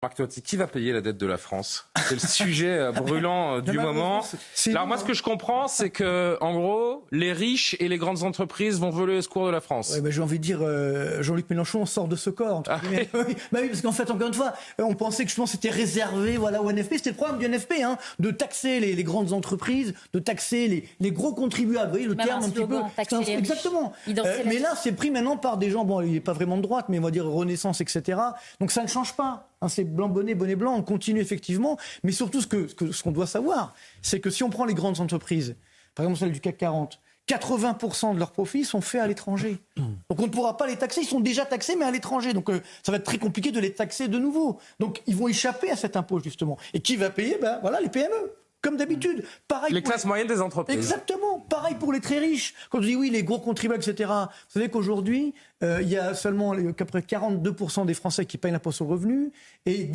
Marc Toiti, qui va payer la dette de la France? C'est le sujet brûlant du moment. Alors moi, ce que je comprends, c'est que, en gros, les riches et les grandes entreprises vont voler au secours de la France. Ouais, j'ai envie de dire, Jean-Luc Mélenchon sort de ce corps. Oui. Bah oui, parce qu'en fait, encore une fois, on pensait que c'était réservé, voilà, au NFP. C'était le problème du NFP, hein, de taxer les grandes entreprises, de taxer les gros contribuables. Vous voyez le terme un petit peu. Exactement. Mais là, c'est pris maintenant par des gens. Bon, il n'est pas vraiment de droite, mais on va dire Renaissance, etc. Donc ça ne change pas. Hein, c'est blanc bonnet, bonnet blanc. On continue effectivement. Mais surtout, ce qu'on doit savoir, c'est que si on prend les grandes entreprises, par exemple celle du CAC 40. 80% de leurs profits sont faits à l'étranger. Donc on ne pourra pas les taxer. Ils sont déjà taxés, mais à l'étranger. Donc ça va être très compliqué de les taxer de nouveau. Donc ils vont échapper à cet impôt, justement. Et qui va payer? Voilà, les PME. Comme d'habitude. Pareil les classes moyennes des entreprises. Exactement. Pareil pour les très riches. Quand on dit oui, les gros contribuables, etc. Vous savez qu'aujourd'hui, il y a seulement qu'à près 42% des Français qui payent l'impôt sur le revenu. Et